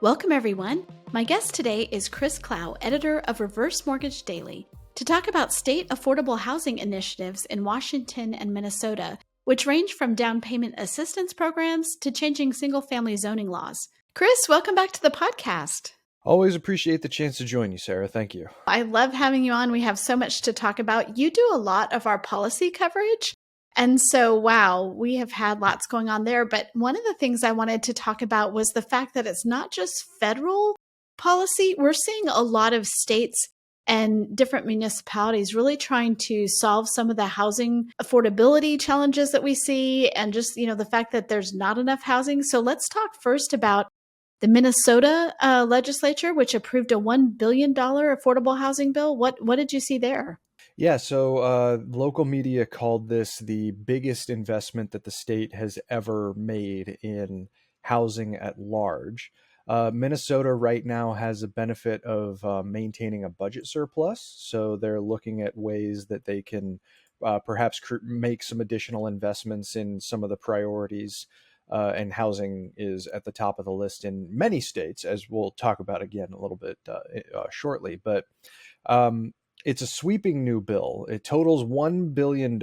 Welcome, everyone. My guest today is Chris Clow, editor of Reverse Mortgage Daily, to talk about state affordable housing initiatives in Washington and Minnesota, which range from down payment assistance programs to changing single-family zoning laws. Chris, welcome back to the podcast. Always appreciate the chance to join you, Sarah. Thank you. I love having you on. We have so much to talk about. You do a lot of our policy coverage. And so, wow, we have had lots going on there. But one of the things I wanted to talk about was the fact that it's not just federal policy. We're seeing a lot of states and different municipalities really trying to solve some of the housing affordability challenges that we see, and just, the fact that there's not enough housing. So let's talk first about the Minnesota legislature, which approved a $1 billion affordable housing bill. What did you see there? Yeah, so local media called this the biggest investment that the state has ever made in housing at large. Minnesota right now has a benefit of maintaining a budget surplus, so they're looking at ways that they can perhaps make some additional investments in some of the priorities. And housing is at the top of the list in many states, as we'll talk about again a little bit shortly. But it's a sweeping new bill. It totals $1 billion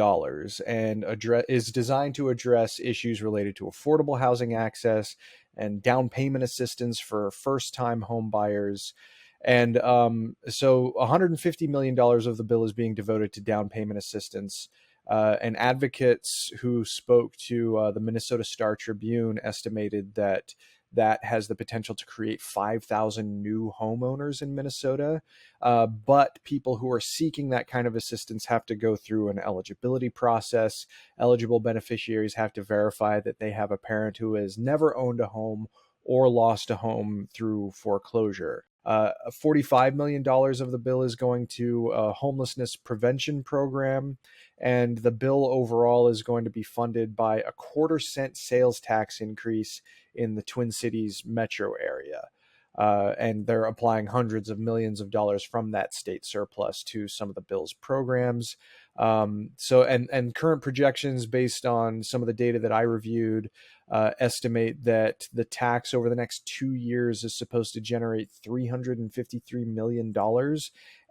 and is designed to address issues related to affordable housing access and down payment assistance for first-time home buyers. And so $150 million of the bill is being devoted to down payment assistance. And advocates who spoke to the Minnesota Star Tribune estimated that has the potential to create 5,000 new homeowners in Minnesota. But people who are seeking that kind of assistance have to go through an eligibility process. Eligible beneficiaries have to verify that they have a parent who has never owned a home or lost a home through foreclosure. $45 million of the bill is going to a homelessness prevention program, and the bill overall is going to be funded by a 1/4-cent sales tax increase in the Twin Cities metro area. And they're applying hundreds of millions of dollars from that state surplus to some of the bill's programs. And current projections based on some of the data that I reviewed estimate that the tax over the next 2 years is supposed to generate $353 million.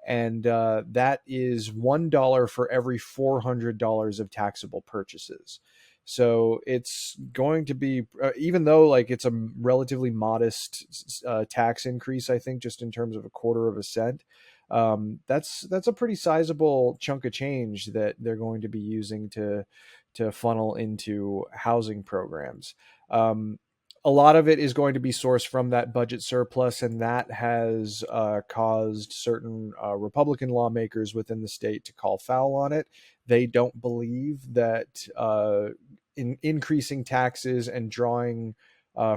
And that is $1 for every $400 of taxable purchases. So it's going to be, even though it's a relatively modest tax increase, I think just in terms of 1/4 cent, that's a pretty sizable chunk of change that they're going to be using to funnel into housing programs. A lot of it is going to be sourced from that budget surplus, and that has caused certain Republican lawmakers within the state to call foul on it. They don't believe that in increasing taxes and drawing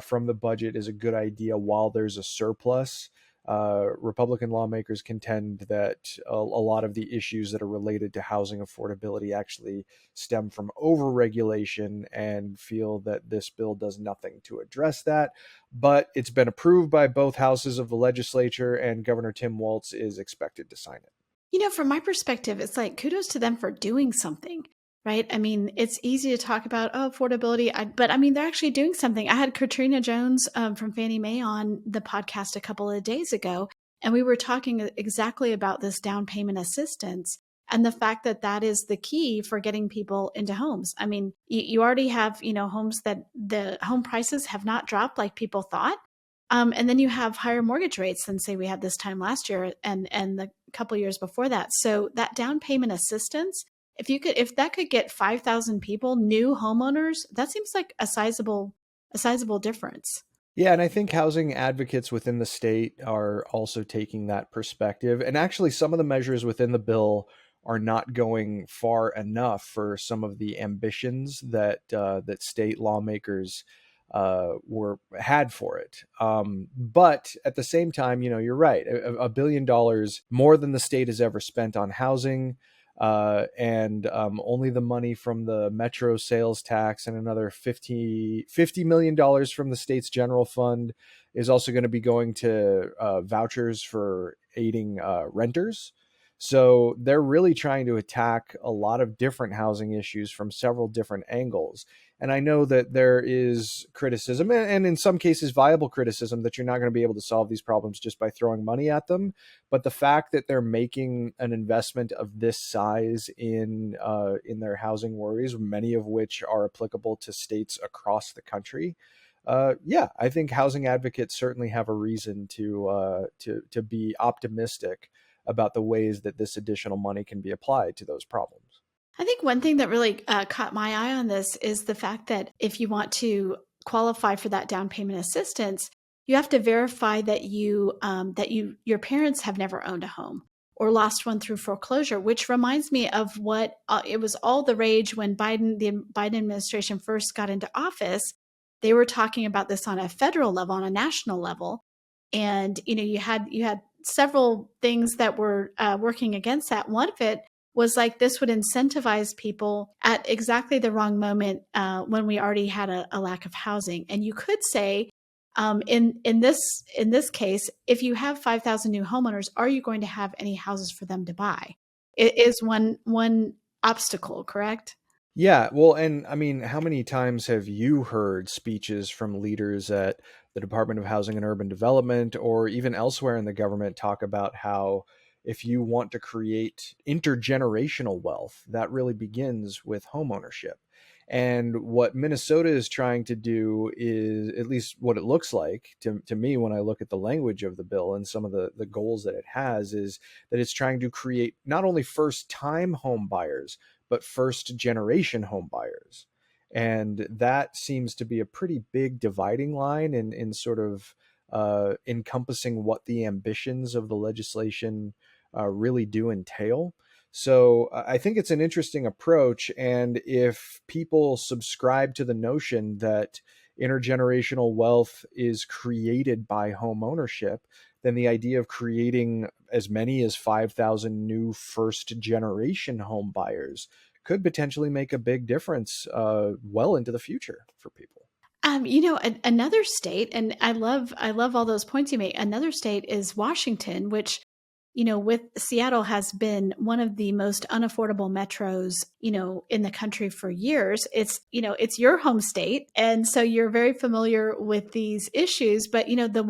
from the budget is a good idea while there's a surplus. Republican lawmakers contend that a lot of the issues that are related to housing affordability actually stem from overregulation, and feel that this bill does nothing to address that. But it's been approved by both houses of the legislature, and Governor Tim Walz is expected to sign it. From my perspective, it's kudos to them for doing something, right? I mean, it's easy to talk about, affordability, but they're actually doing something. I had Katrina Jones from Fannie Mae on the podcast a couple of days ago, and we were talking exactly about this down payment assistance and the fact that that is the key for getting people into homes. I mean, you already have, homes that the home prices have not dropped like people thought. And then you have higher mortgage rates than, say, we had this time last year and the couple years before that. So that down payment assistance, if that could get 5,000 people, new homeowners, that seems like a sizable difference. Yeah, and I think housing advocates within the state are also taking that perspective. And actually, some of the measures within the bill are not going far enough for some of the ambitions that state lawmakers had for it. But at the same time, you're right. $1 billion more than the state has ever spent on housing. And only the money from the metro sales tax and another $50 million from the state's general fund is also going to be going to vouchers for aiding renters. So they're really trying to attack a lot of different housing issues from several different angles. And I know that there is criticism, and in some cases viable criticism, that you're not going to be able to solve these problems just by throwing money at them. But the fact that they're making an investment of this size in their housing worries, many of which are applicable to states across the country, yeah, I think housing advocates certainly have a reason to be optimistic about the ways that this additional money can be applied to those problems. I think one thing that really caught my eye on this is the fact that if you want to qualify for that down payment assistance, you have to verify that your parents have never owned a home or lost one through foreclosure. Which reminds me of what it was all the rage when the Biden administration first got into office. They were talking about this on a federal level, on a national level, and you had several things that were working against that. One of it was like this would incentivize people at exactly the wrong moment when we already had a lack of housing. And you could say, in this case, if you have 5,000 new homeowners, are you going to have any houses for them to buy? It is one obstacle, correct? Yeah, well, and I mean, how many times have you heard speeches from leaders at the Department of Housing and Urban Development or even elsewhere in the government talk about how if you want to create intergenerational wealth, that really begins with home ownership? And what Minnesota is trying to do is, at least what it looks like to me when I look at the language of the bill and some of the goals that it has, is that it's trying to create not only first time home buyers, but first generation home buyers. And that seems to be a pretty big dividing line in sort of encompassing what the ambitions of the legislation really do entail. So I think it's an interesting approach. And if people subscribe to the notion that intergenerational wealth is created by home ownership, then the idea of creating as many as 5,000 new first generation home buyers could potentially make a big difference well into the future for people. Another state, and I love all those points you make. Another state is Washington, which, with Seattle has been one of the most unaffordable metros, in the country for years. It's your home state. And so you're very familiar with these issues. But, the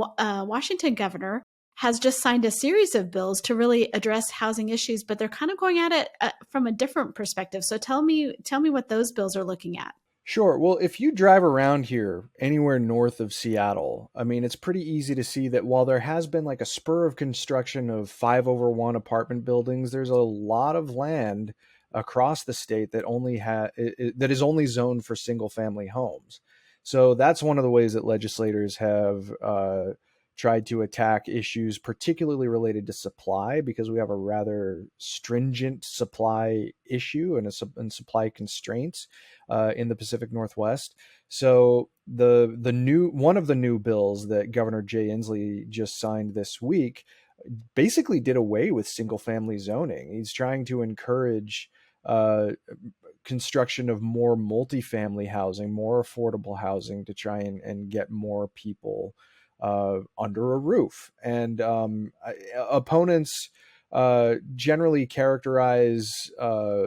Washington governor has just signed a series of bills to really address housing issues, but they're kind of going at it from a different perspective. So tell me what those bills are looking at. Sure. Well, if you drive around here anywhere north of Seattle, I mean, it's pretty easy to see that while there has been like a spur of construction of 5/1 apartment buildings, there's a lot of land across the state that that is only zoned for single family homes. So that's one of the ways that legislators have tried to attack issues, particularly related to supply, because we have a rather stringent supply issue and supply constraints in the Pacific Northwest. So the new one of the new bills that Governor Jay Inslee just signed this week basically did away with single family zoning. He's trying to encourage construction of more multifamily housing, more affordable housing, to try and get more people under a roof. And opponents generally characterize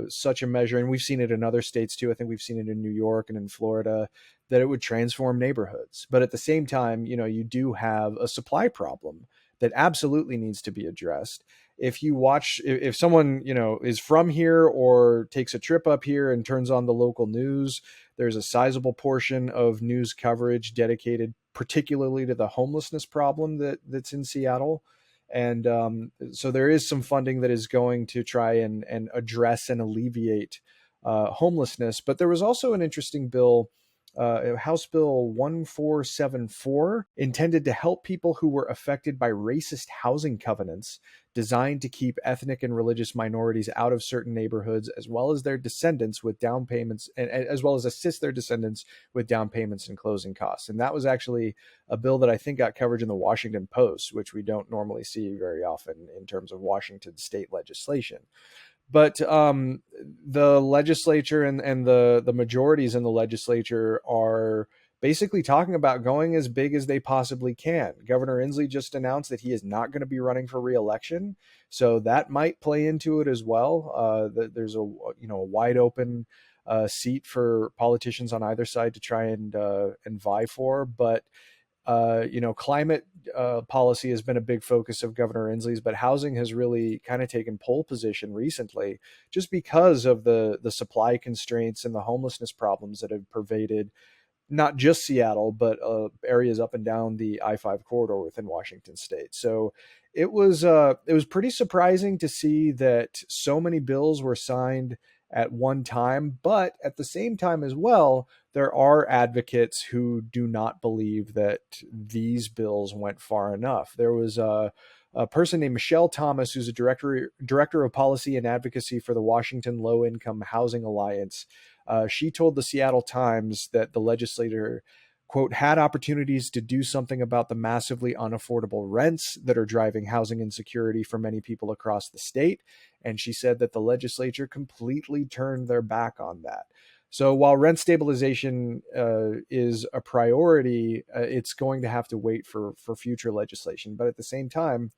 such a measure, and we've seen it in other states too. I think we've seen it in New York and in Florida, that it would transform neighborhoods. But at the same time, you do have a supply problem that absolutely needs to be addressed. If someone, is from here or takes a trip up here and turns on the local news, there's a sizable portion of news coverage dedicated particularly to the homelessness problem that's in Seattle. And so there is some funding that is going to try and address and alleviate homelessness. But there was also an interesting bill, House Bill 1474, intended to help people who were affected by racist housing covenants designed to keep ethnic and religious minorities out of certain neighborhoods, as well as their descendants with down payments, and as well as assist their descendants with down payments and closing costs. And that was actually a bill that I think got coverage in the Washington Post, which we don't normally see very often in terms of Washington state legislation. But the legislature and the majorities in the legislature are basically talking about going as big as they possibly can. Governor Inslee just announced that he is not going to be running for re-election, so that might play into it as well. There's a wide open seat for politicians on either side to try and vie for. But climate policy has been a big focus of Governor Inslee's, but housing has really kind of taken pole position recently, just because of the supply constraints and the homelessness problems that have pervaded not just Seattle, but areas up and down the I-5 corridor within Washington State. So it was pretty surprising to see that so many bills were signed at one time, but at the same time as well, there are advocates who do not believe that these bills went far enough. There was a person named Michelle Thomas, who's a director of policy and advocacy for the Washington Low Income Housing Alliance. She told the Seattle Times that the legislature, quote, had opportunities to do something about the massively unaffordable rents that are driving housing insecurity for many people across the state. And she said that the legislature completely turned their back on that. So while rent stabilization is a priority, it's going to have to wait for future legislation. But at the same time,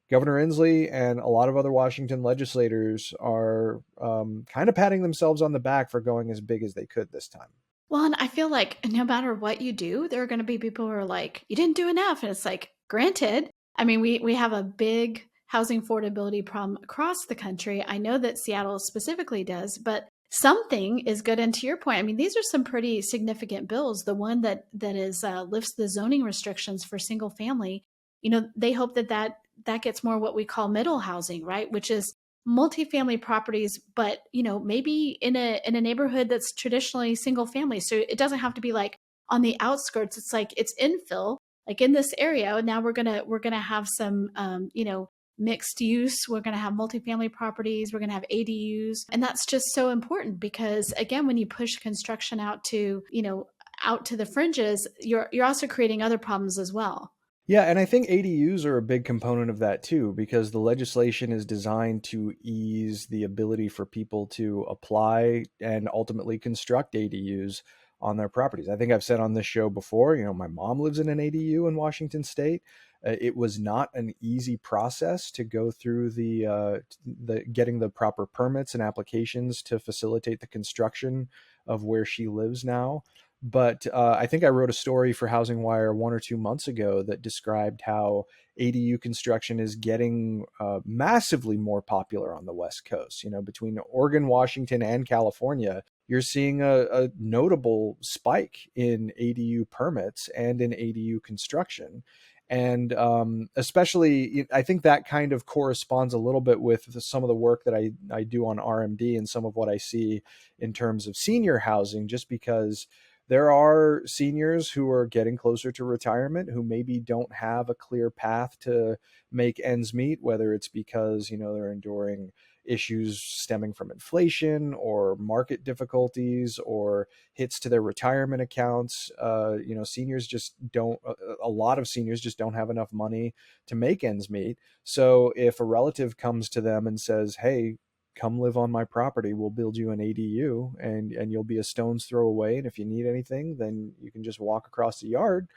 Governor Inslee and a lot of other Washington legislators are kind of patting themselves on the back for going as big as they could this time. Well, and I feel like no matter what you do, there are going to be people who are like, you didn't do enough. And it's like, granted, I mean, we have a big housing affordability problem across the country. I know that Seattle specifically does, but something is good. And to your point, I mean, these are some pretty significant bills. The one that is lifts the zoning restrictions for single family, they hope that gets more what we call middle housing, right? Which is multifamily properties, but maybe in a neighborhood that's traditionally single family. So it doesn't have to be like on the outskirts. It's like it's infill, like in this area. And now we're gonna have some mixed use. We're gonna have multifamily properties. We're gonna have ADUs, and that's just so important because again, when you push construction out to the fringes, you're also creating other problems as well. Yeah, and I think ADUs are a big component of that too, because the legislation is designed to ease the ability for people to apply and ultimately construct ADUs on their properties. I think I've said on this show before, my mom lives in an ADU in Washington State. It was not an easy process to go through the getting the proper permits and applications to facilitate the construction of where she lives now. But I think I wrote a story for HousingWire 1 or 2 months ago that described how ADU construction is getting massively more popular on the West Coast. Between Oregon, Washington, and California, you're seeing a notable spike in ADU permits and in ADU construction. And especially, I think that kind of corresponds a little bit with some of the work that I do on RMD and some of what I see in terms of senior housing, just because there are seniors who are getting closer to retirement who maybe don't have a clear path to make ends meet, whether it's because, they're enduring issues stemming from inflation or market difficulties or hits to their retirement accounts. Seniors just don't, a lot of seniors just don't have enough money to make ends meet. So if a relative comes to them and says, hey, come live on my property, we'll build you an ADU and you'll be a stone's throw away. And if you need anything, then you can just walk across the yard.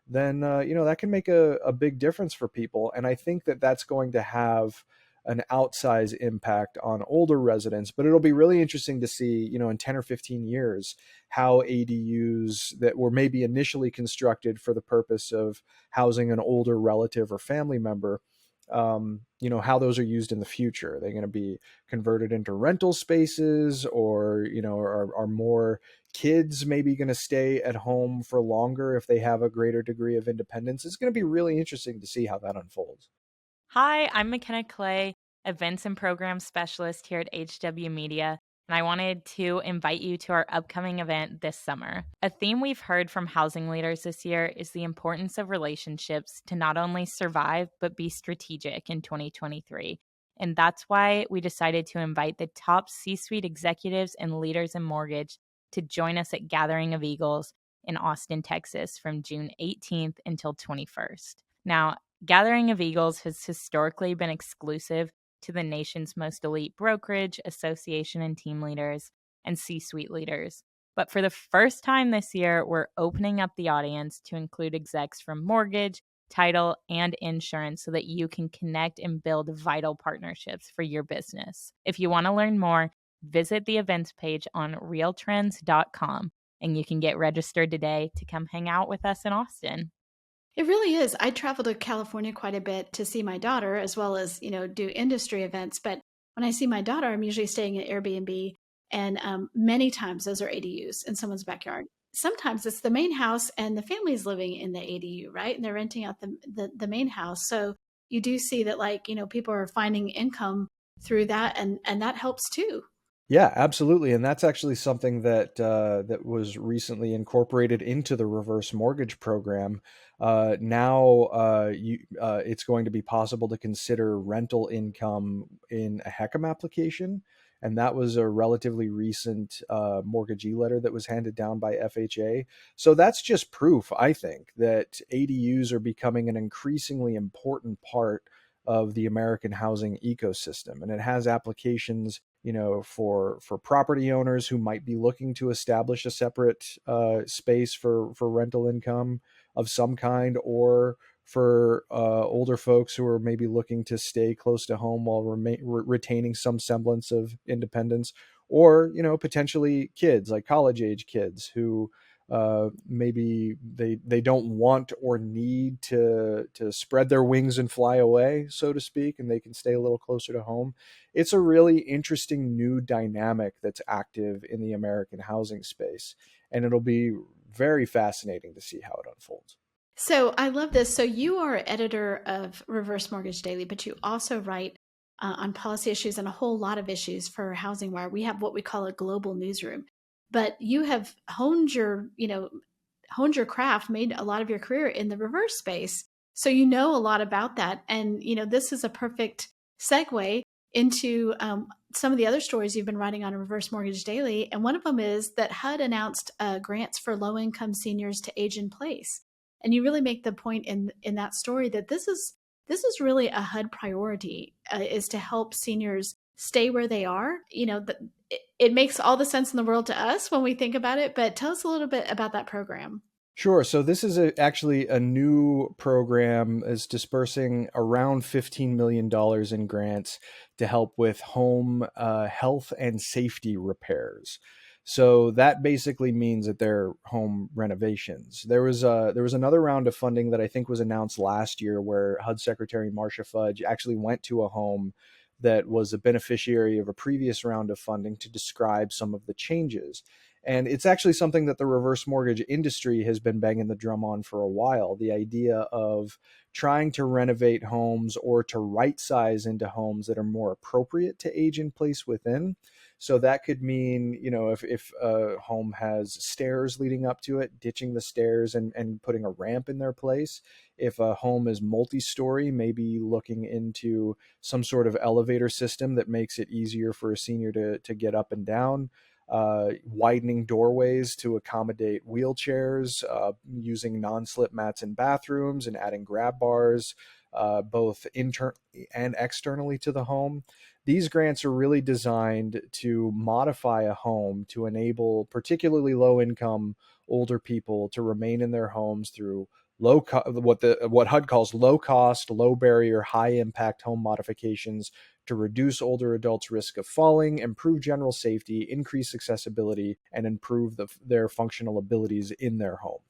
Then, that can make a big difference for people. And I think that that's going to have an outsized impact on older residents, but it'll be really interesting to see, in 10 or 15 years, how ADUs that were maybe initially constructed for the purpose of housing an older relative or family member, how those are used in the future. Are they going to be converted into rental spaces, or, are more kids maybe going to stay at home for longer if they have a greater degree of independence? It's going to be really interesting to see how that unfolds. Hi, I'm McKenna Clay, Events and Program Specialist here at HW Media, and I wanted to invite you to our upcoming event this summer. A theme we've heard from housing leaders this year is the importance of relationships to not only survive, but be strategic in 2023. And that's why we decided to invite the top C-suite executives and leaders in mortgage to join us at Gathering of Eagles in Austin, Texas from June 18th until 21st. Now, Gathering of Eagles has historically been exclusive to the nation's most elite brokerage, association, and team leaders and C-suite leaders. But for the first time this year, we're opening up the audience to include execs from mortgage, title, and insurance so that you can connect and build vital partnerships for your business. If you want to learn more, visit the events page on realtrends.com and you can get registered today to come hang out with us in Austin. It really is. I travel to California quite a bit to see my daughter as well as, do industry events. But when I see my daughter, I'm usually staying at Airbnb. And many times those are ADUs in someone's backyard. Sometimes it's the main house and the family's living in the ADU, right? And they're renting out the main house. So you do see that, people are finding income through that, and that helps too. Yeah, absolutely. And that's actually something that was recently incorporated into the reverse mortgage program. Now it's going to be possible to consider rental income in a HECM application. And that was a relatively recent mortgagee letter that was handed down by FHA. So that's just proof, I think, that ADUs are becoming an increasingly important part of the American housing ecosystem. And it has applications, for property owners who might be looking to establish a separate space for rental income of some kind, or for older folks who are maybe looking to stay close to home while retaining some semblance of independence, or potentially kids, like college age kids who maybe they don't want or need to spread their wings and fly away, so to speak, and they can stay a little closer to home. It's a really interesting new dynamic that's active in the American housing space, and it'll be very fascinating to see how it unfolds. So I love this. So you are editor of Reverse Mortgage Daily, but you also write on policy issues and a whole lot of issues for HousingWire. We have what we call a global newsroom, but you have honed your craft, made a lot of your career in the reverse space. So you know a lot about that. And, this is a perfect segue into some of the other stories you've been writing on Reverse Mortgage Daily. And one of them is that HUD announced grants for low-income seniors to age in place. And you really make the point in that story that this is really a HUD priority, is to help seniors stay where they are. It makes all the sense in the world to us when we think about it, but tell us a little bit about that program. Sure. So this is actually a new program, is dispersing around $15 million in grants to help with home health and safety repairs. So that basically means that they're home renovations. There was another round of funding that I think was announced last year, where HUD Secretary Marcia Fudge actually went to a home that was a beneficiary of a previous round of funding to describe some of the changes. And it's actually something that the reverse mortgage industry has been banging the drum on for a while. The idea of trying to renovate homes or to right size into homes that are more appropriate to age in place within. So that could mean, if a home has stairs leading up to it, ditching the stairs and putting a ramp in their place. If a home is multi-story, maybe looking into some sort of elevator system that makes it easier for a senior to get up and down. Widening doorways to accommodate wheelchairs, using non-slip mats in bathrooms, and adding grab bars, both internally and externally to the home. These grants are really designed to modify a home to enable particularly low-income older people to remain in their homes through what HUD calls low cost, low barrier, high impact home modifications to reduce older adults' risk of falling, improve general safety, increase accessibility, and improve their functional abilities in their home.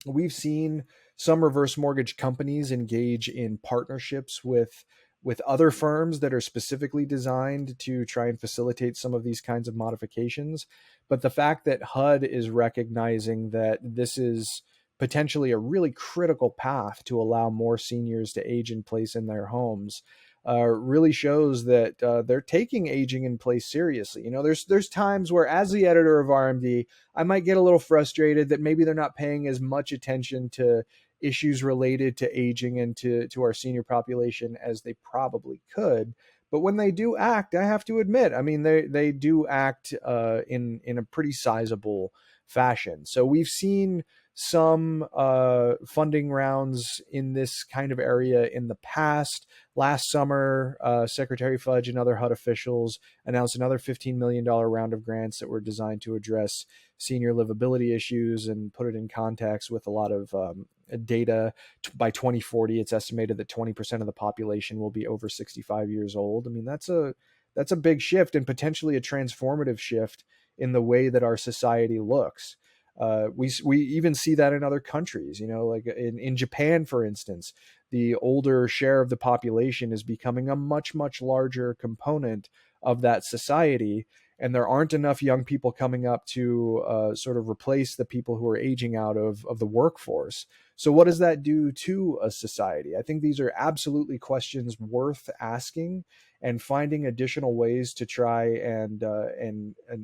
We've seen some reverse mortgage companies engage in partnerships with other firms that are specifically designed to try and facilitate some of these kinds of modifications. But the fact that HUD is recognizing that this is potentially a really critical path to allow more seniors to age in place in their homes really shows that they're taking aging in place seriously. There's times where, as the editor of RMD, I might get a little frustrated that maybe they're not paying as much attention to issues related to aging and to our senior population as they probably could. But when they do act, I have to admit, I mean, they do act in a pretty sizable fashion. So we've seen some funding rounds in this kind of area in the past. Last summer, Secretary Fudge and other HUD officials announced another $15 million round of grants that were designed to address senior livability issues and put it in context with a lot of data. By 2040, it's estimated that 20% of the population will be over 65 years old. I mean, that's that's a big shift and potentially a transformative shift in the way that our society looks. We even see that in other countries, like in Japan, for instance, the older share of the population is becoming a much, much larger component of that society. And there aren't enough young people coming up to sort of replace the people who are aging out of the workforce. So what does that do to a society? I think these are absolutely questions worth asking, and finding additional ways to try and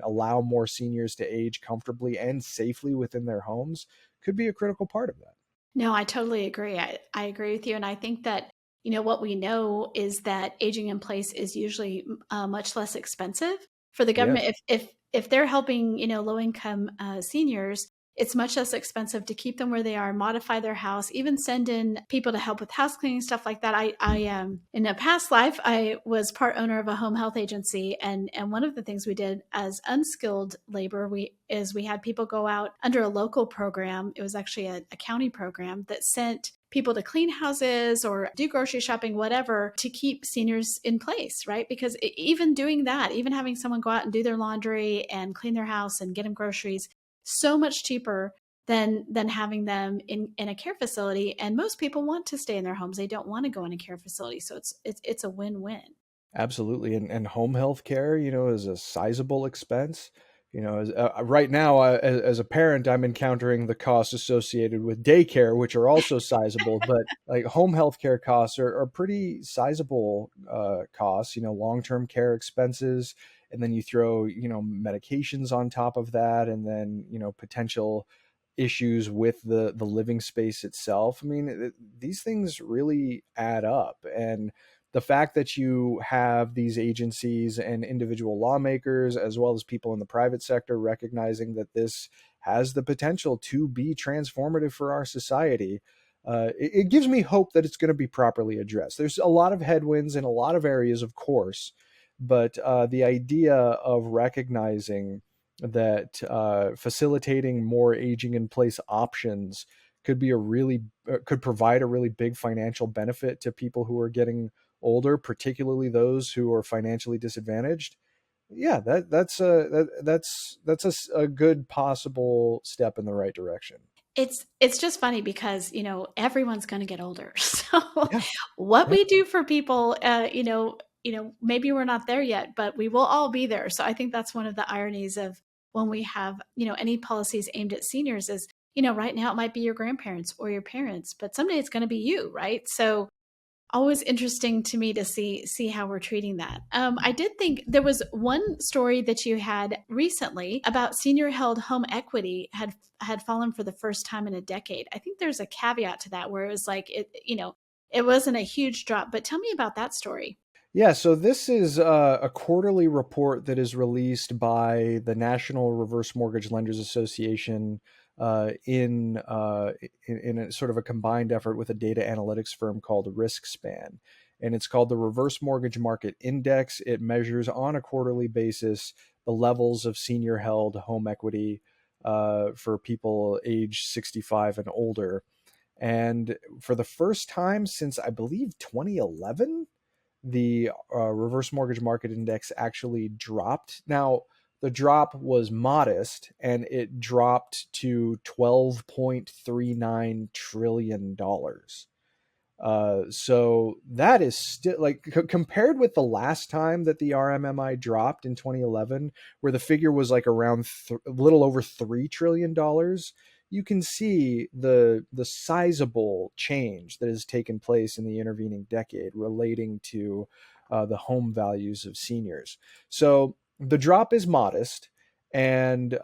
allow more seniors to age comfortably and safely within their homes could be a critical part of that. No, I totally agree. I agree with you. And I think that, what we know is that aging in place is usually much less expensive for the government. Yes. If they're helping, low income seniors, it's much less expensive to keep them where they are, modify their house, even send in people to help with house cleaning, stuff like that. I in a past life, I was part owner of a home health agency, and one of the things we did as unskilled labor, we had people go out under a local program. It was actually a county program that sent people to clean houses or do grocery shopping, whatever, to keep seniors in place, right? Because even doing that, even having someone go out and do their laundry and clean their house and get them groceries, so much cheaper than having them in a care facility. And most people want to stay in their homes. They don't want to go in a care facility. So it's a win-win. Absolutely. And home health care, is a sizable expense. Right now, as a parent, I'm encountering the costs associated with daycare, which are also sizable, but like home health care costs are pretty sizable costs, long-term care expenses. And then you throw, medications on top of that, and then, potential issues with the living space itself. I mean, these things really add up. And the fact that you have these agencies and individual lawmakers, as well as people in the private sector, recognizing that this has the potential to be transformative for our society, it gives me hope that it's going to be properly addressed. There's a lot of headwinds in a lot of areas, of course, but the idea of recognizing that facilitating more aging in place options could provide a really big financial benefit to people who are getting older, particularly those who are financially disadvantaged. Yeah, that's a good possible step in the right direction. It's just funny because, everyone's going to get older. So Yeah, what yeah, we do for people, maybe we're not there yet, but we will all be there. So I think that's one of the ironies of when we have, any policies aimed at seniors is, right now it might be your grandparents or your parents, but someday it's going to be you, right? So always interesting to me to see how we're treating that. I did think there was one story that you had recently about senior held home equity had fallen for the first time in a decade. I think there's a caveat to that where it was like it wasn't a huge drop, but tell me about that story. Yeah, so this is a quarterly report that is released by the National Reverse Mortgage Lenders Association in a sort of a combined effort with a data analytics firm called RiskSpan. And it's called the Reverse Mortgage Market Index. It measures on a quarterly basis the levels of senior held home equity for people age 65 and older. And for the first time since, I believe, 2011, the reverse mortgage market index actually dropped. Now, the drop was modest, and it dropped to $12.39 trillion. So that is still like compared with the last time that the RMMI dropped in 2011, where the figure was like around a little over $3 trillion. You can see the sizable change that has taken place in the intervening decade relating to the home values of seniors. So the drop is modest, and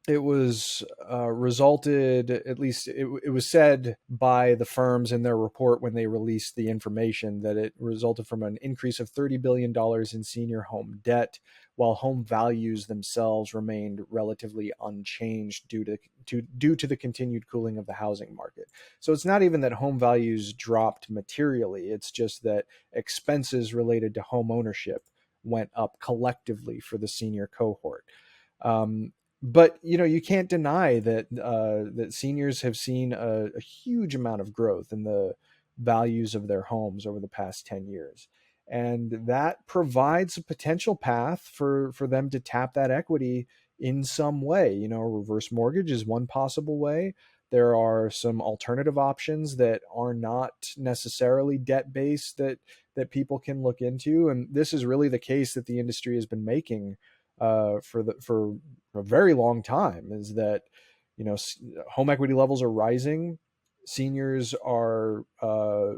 it was resulted, at least it was said by the firms in their report when they released the information, that it resulted from an increase of $30 billion in senior home debt, while home values themselves remained relatively unchanged due to the continued cooling of the housing market. So it's not even that home values dropped materially, it's just that expenses related to home ownership went up collectively for the senior cohort. But you can't deny that that seniors have seen a huge amount of growth in the values of their homes over the past 10 years. And that provides a potential path for them to tap that equity in some way. You know, reverse mortgage is one possible way. There are some alternative options that are not necessarily debt based that people can look into, and this is really the case that the industry has been making for a very long time. Is that, you know, home equity levels are rising. Seniors are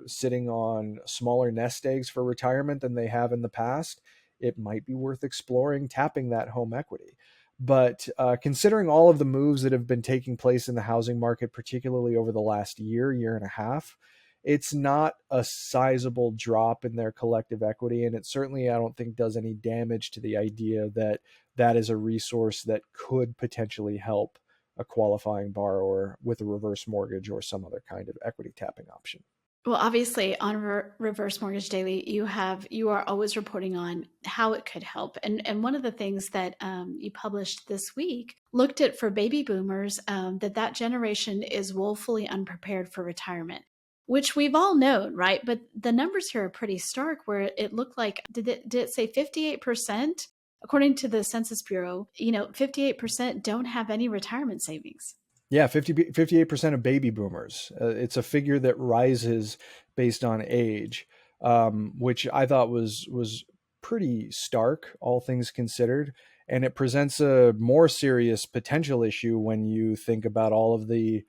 sitting on smaller nest eggs for retirement than they have in the past. It might be worth exploring tapping that home equity. But considering all of the moves that have been taking place in the housing market, particularly over the last year and a half, it's not a sizable drop in their collective equity. And it certainly, I don't think, does any damage to the idea that that is a resource that could potentially help a qualifying borrower with a reverse mortgage or some other kind of equity tapping option. Well, obviously, on Reverse Mortgage Daily, you are always reporting on how it could help. And one of the things that you published this week looked at for baby boomers, that generation is woefully unprepared for retirement, which we've all known, right? But the numbers here are pretty stark. Where it looked like, did it say 58%? According to the Census Bureau, 58% don't have any retirement savings. Yeah, 58% of baby boomers. It's a figure that rises based on age, which I thought was pretty stark, all things considered. And it presents a more serious potential issue when you think about all of the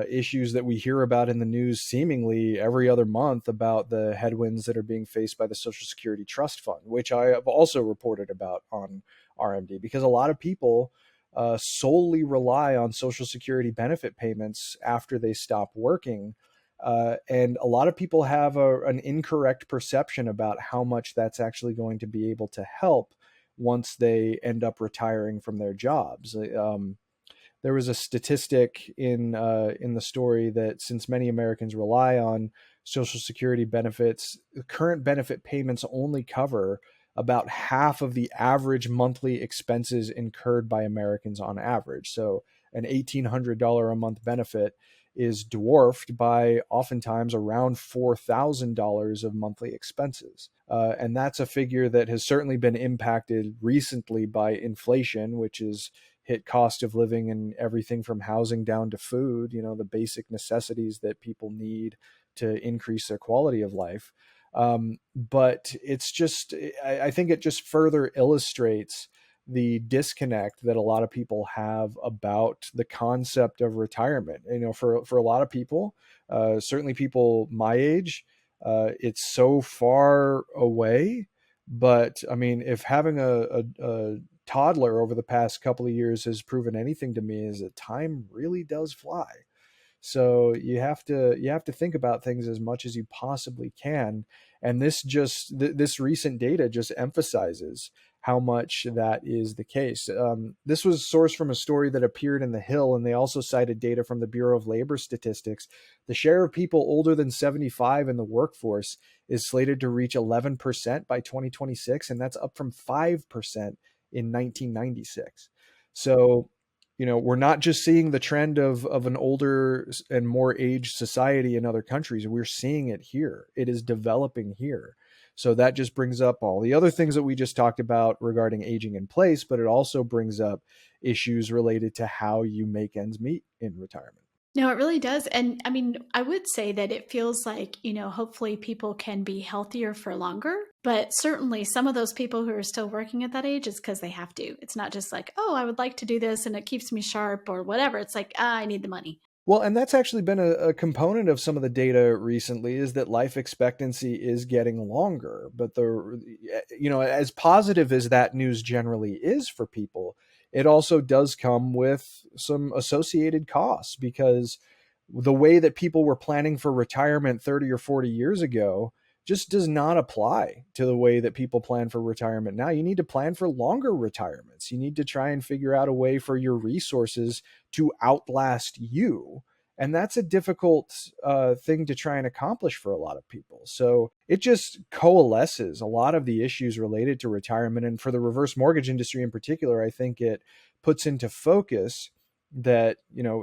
issues that we hear about in the news seemingly every other month about the headwinds that are being faced by the Social Security Trust Fund, which I have also reported about on RMD, because a lot of people solely rely on Social Security benefit payments after they stop working. And a lot of people have an incorrect perception about how much that's actually going to be able to help once they end up retiring from their jobs. There was a statistic in the story that since many Americans rely on Social Security benefits, current benefit payments only cover about half of the average monthly expenses incurred by Americans on average. So an $1,800 a month benefit is dwarfed by oftentimes around $4,000 of monthly expenses. And that's a figure that has certainly been impacted recently by inflation, which is hit cost of living and everything from housing down to food, the basic necessities that people need to increase their quality of life. But it's just, I think it just further illustrates the disconnect that a lot of people have about the concept of retirement. For a lot of people, certainly people my age, it's so far away. But I mean, if having a toddler over the past couple of years has proven anything to me, is that time really does fly. So you have to think about things as much as you possibly can. And this recent data just emphasizes how much that is the case. This was sourced from a story that appeared in The Hill, and they also cited data from the Bureau of Labor Statistics. The share of people older than 75 in the workforce is slated to reach 11% by 2026, and that's up from 5% in 1996. So, we're not just seeing the trend of an older and more aged society in other countries. We're seeing it here. It is developing here. So that just brings up all the other things that we just talked about regarding aging in place, but it also brings up issues related to how you make ends meet in retirement. No, it really does. And I mean, I would say that it feels like, hopefully people can be healthier for longer. But certainly some of those people who are still working at that age is because they have to. It's not just like, oh, I would like to do this and it keeps me sharp or whatever. It's like, I need the money. Well, and that's actually been a component of some of the data recently, is that life expectancy is getting longer. But as positive as that news generally is for people, it also does come with some associated costs, because the way that people were planning for retirement 30 or 40 years ago just does not apply to the way that people plan for retirement now. You need to plan for longer retirements. You need to try and figure out a way for your resources to outlast you. And that's a difficult thing to try and accomplish for a lot of people. So it just coalesces a lot of the issues related to retirement. And for the reverse mortgage industry in particular, I think it puts into focus that,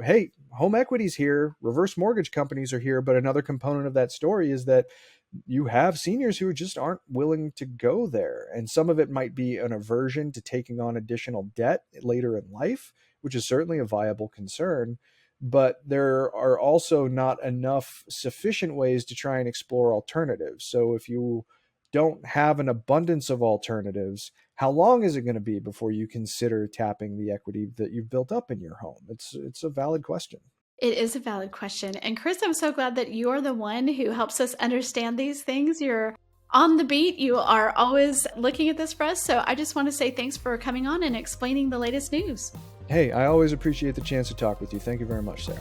hey, home equity's here, reverse mortgage companies are here. But another component of that story is that you have seniors who just aren't willing to go there. And some of it might be an aversion to taking on additional debt later in life, which is certainly a viable concern. But there are also not enough sufficient ways to try and explore alternatives. So if you don't have an abundance of alternatives, how long is it going to be before you consider tapping the equity that you've built up in your home? It's a valid question. It is a valid question. And Chris, I'm so glad that you're the one who helps us understand these things. You're on the beat. You are always looking at this for us. So I just want to say thanks for coming on and explaining the latest news. Hey, I always appreciate the chance to talk with you. Thank you very much, Sarah.